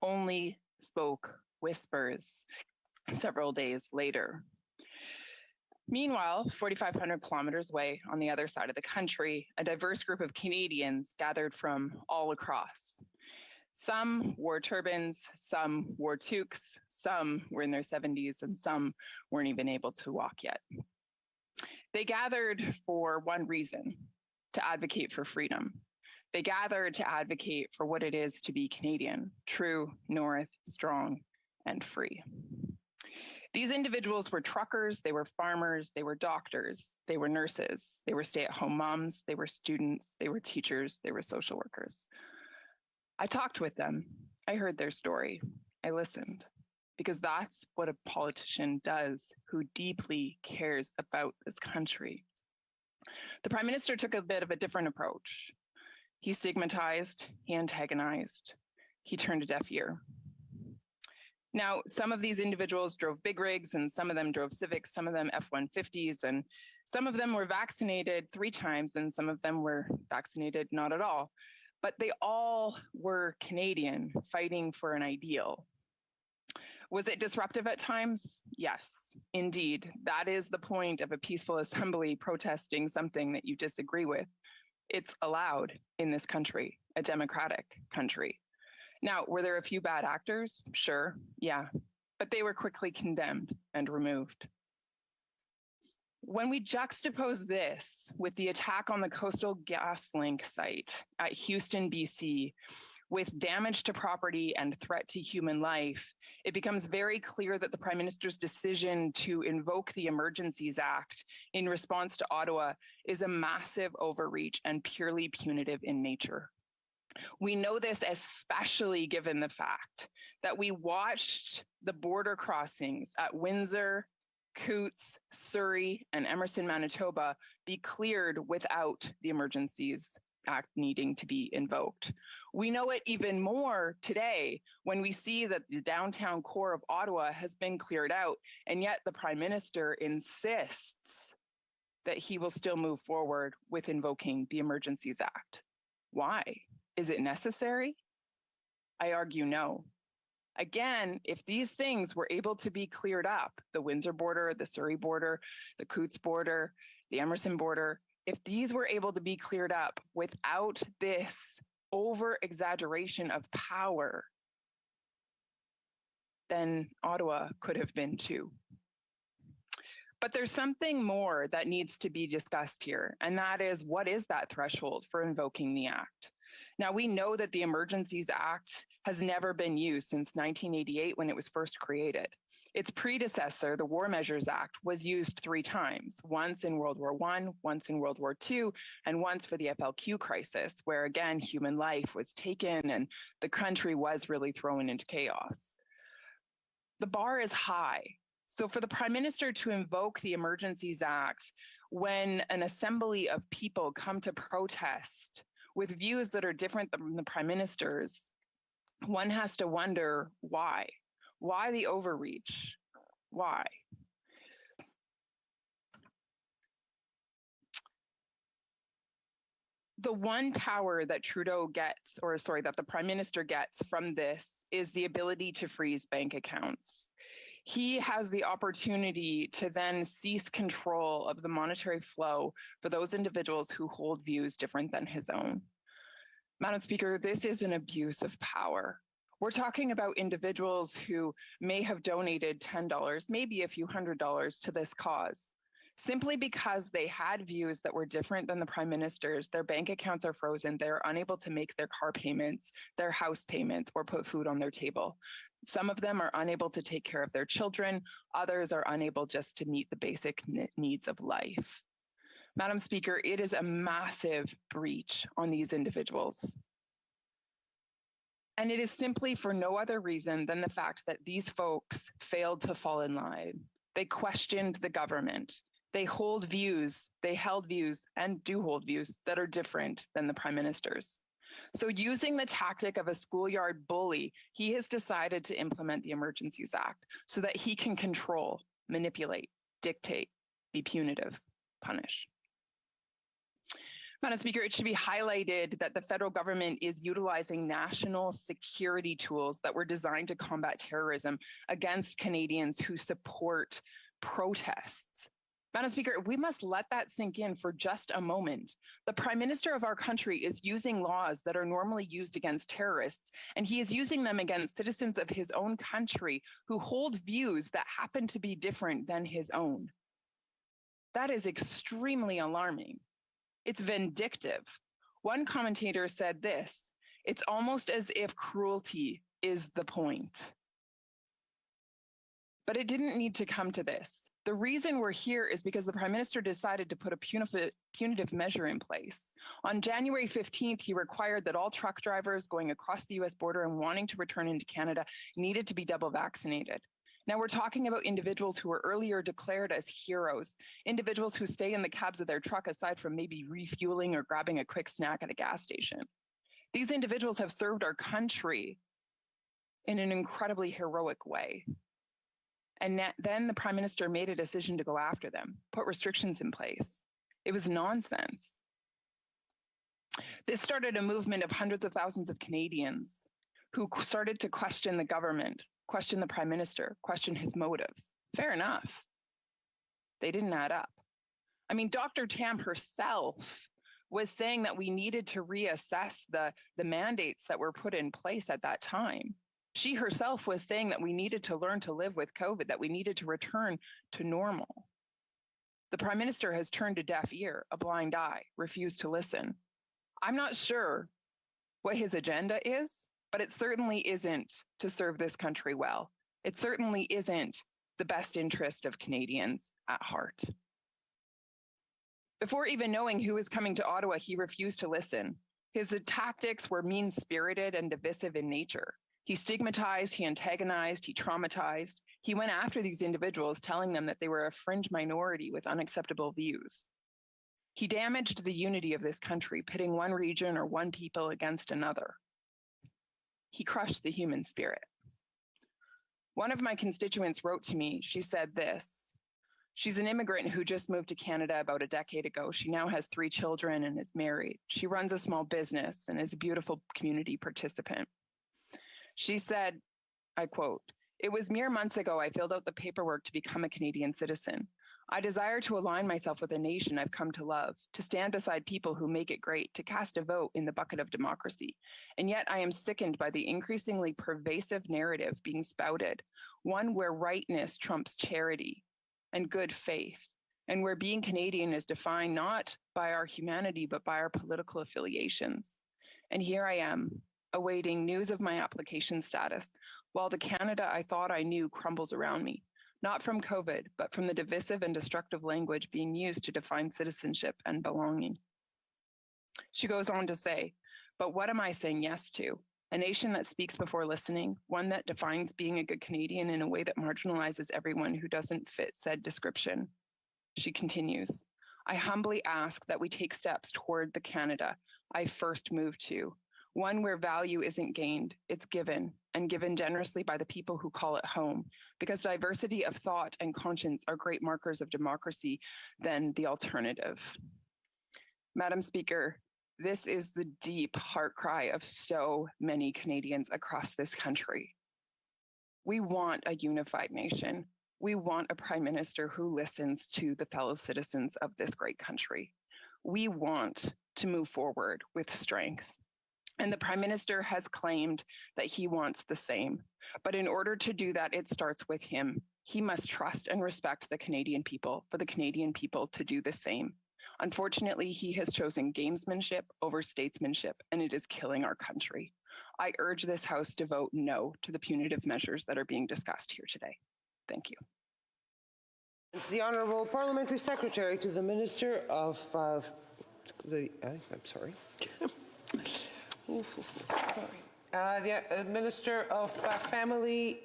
only spoke whispers several days later. Meanwhile, 4,500 kilometers away on the other side of the country, a diverse group of Canadians gathered from all across. Some wore turbans, some wore toques, some were in their 70s, and some weren't even able to walk yet. They gathered for one reason: to advocate for freedom. They gathered to advocate for what it is to be Canadian, true, north, strong, and free. These individuals were truckers, they were farmers, they were doctors, they were nurses, they were stay-at-home moms, they were students, they were teachers, they were social workers. I talked with them, I heard their story, I listened, because that's what a politician does who deeply cares about this country. The Prime Minister took a bit of a different approach. He stigmatized, he antagonized, he turned a deaf ear. Now, some of these individuals drove big rigs, and some of them drove Civics, some of them F-150s, and some of them were vaccinated 3 times, and some of them were vaccinated not at all. But they all were Canadian, fighting for an ideal. Was it disruptive at times? Yes, indeed. That is the point of a peaceful assembly protesting something that you disagree with. It's allowed in this country, a democratic country. Now, were there a few bad actors? Sure, yeah, but they were quickly condemned and removed. When we juxtapose this with the attack on the Coastal GasLink site at Houston, BC, with damage to property and threat to human life, it becomes very clear that the Prime Minister's decision to invoke the Emergencies Act in response to Ottawa is a massive overreach and purely punitive in nature. We know this especially given the fact that we watched the border crossings at Windsor, Coutts, Surrey, and Emerson, Manitoba be cleared without the Emergencies Act needing to be invoked. We know it even more today when we see that the downtown core of Ottawa has been cleared out, and yet the Prime Minister insists that he will still move forward with invoking the Emergencies Act. Why? Is it necessary? I argue no. Again, if these things were able to be cleared up, the Windsor border, the Surrey border, the Coutts border, the Emerson border, if these were able to be cleared up without this over-exaggeration of power, then Ottawa could have been too. But there's something more that needs to be discussed here, and that is, what is that threshold for invoking the Act? Now, we know that the Emergencies Act has never been used since 1988 when it was first created. Its predecessor, the War Measures Act, was used 3 times, once in World War I, once in World War II, and once for the FLQ crisis, where again, human life was taken and the country was really thrown into chaos. The bar is high. So for the Prime Minister to invoke the Emergencies Act when an assembly of people come to protest with views that are different than the Prime Minister's, one has to wonder why. Why the overreach? Why? The one power that Trudeau gets, or sorry, that the Prime Minister gets from this is the ability to freeze bank accounts. He has the opportunity to then cease control of the monetary flow for those individuals who hold views different than his own. Madam Speaker, this is an abuse of power. We're talking about individuals who may have donated $10, maybe a few $100s to this cause. Simply because they had views that were different than the Prime Minister's, their bank accounts are frozen, they're unable to make their car payments, their house payments, or put food on their table. Some of them are unable to take care of their children, others are unable just to meet the basic needs of life. Madam Speaker, it is a massive breach on these individuals. And it is simply for no other reason than the fact that these folks failed to fall in line. They questioned the government. They held views, and do hold views that are different than the Prime Minister's. So using the tactic of a schoolyard bully, he has decided to implement the Emergencies Act so that he can control, manipulate, dictate, be punitive, punish. Madam Speaker, it should be highlighted that the federal government is utilizing national security tools that were designed to combat terrorism against Canadians who support protests. Madam Speaker, we must let that sink in for just a moment. The Prime Minister of our country is using laws that are normally used against terrorists, and he is using them against citizens of his own country who hold views that happen to be different than his own. That is extremely alarming. It's vindictive. One commentator said this: it's almost as if cruelty is the point. But it didn't need to come to this. The reason we're here is because the Prime Minister decided to put a punitive measure in place. On January 15th, he required that all truck drivers going across the US border and wanting to return into Canada needed to be double vaccinated. Now we're talking about individuals who were earlier declared as heroes, individuals who stay in the cabs of their truck aside from maybe refueling or grabbing a quick snack at a gas station. These individuals have served our country in an incredibly heroic way. And then the Prime Minister made a decision to go after them, put restrictions in place. It was nonsense. This started a movement of hundreds of thousands of Canadians who started to question the government, question the Prime Minister, question his motives. Fair enough. They didn't add up. I mean, Dr. Tam herself was saying that we needed to reassess the mandates that were put in place at that time. She herself was saying that we needed to learn to live with COVID, that we needed to return to normal. The Prime Minister has turned a deaf ear, a blind eye, refused to listen. I'm not sure what his agenda is, but it certainly isn't to serve this country well. It certainly isn't the best interest of Canadians at heart. Before even knowing who was coming to Ottawa, he refused to listen. His tactics were mean-spirited and divisive in nature. He stigmatized, he antagonized, he traumatized. He went after these individuals, telling them that they were a fringe minority with unacceptable views. He damaged the unity of this country, pitting one region or one people against another. He crushed the human spirit. One of my constituents wrote to me, she said this: she's an immigrant who just moved to Canada about a decade ago. She now has 3 children and is married. She runs a small business and is a beautiful community participant. She said, I quote, "It was mere months ago I filled out the paperwork to become a Canadian citizen. I desire to align myself with a nation I've come to love, to stand beside people who make it great, to cast a vote in the bucket of democracy. And yet I am sickened by the increasingly pervasive narrative being spouted, one where rightness trumps charity and good faith, and where being Canadian is defined not by our humanity, but by our political affiliations. And here I am, awaiting news of my application status, while the Canada I thought I knew crumbles around me, not from COVID, but from the divisive and destructive language being used to define citizenship and belonging." She goes on to say, "But what am I saying yes to? A nation that speaks before listening, one that defines being a good Canadian in a way that marginalizes everyone who doesn't fit said description." She continues, "I humbly ask that we take steps toward the Canada I first moved to, one where value isn't gained, it's given, and given generously by the people who call it home, because diversity of thought and conscience are great markers of democracy than the alternative." Madam Speaker, this is the deep heart cry of so many Canadians across this country. We want a unified nation. We want a Prime Minister who listens to the fellow citizens of this great country. We want to move forward with strength. And the Prime Minister has claimed that he wants the same. But in order to do that, it starts with him. He must trust and respect the Canadian people for the Canadian people to do the same. Unfortunately, he has chosen gamesmanship over statesmanship, and it is killing our country. I urge this House to vote no to the punitive measures that are being discussed here today. Thank you. It's the Honourable Parliamentary Secretary to the Minister of the Minister of Family,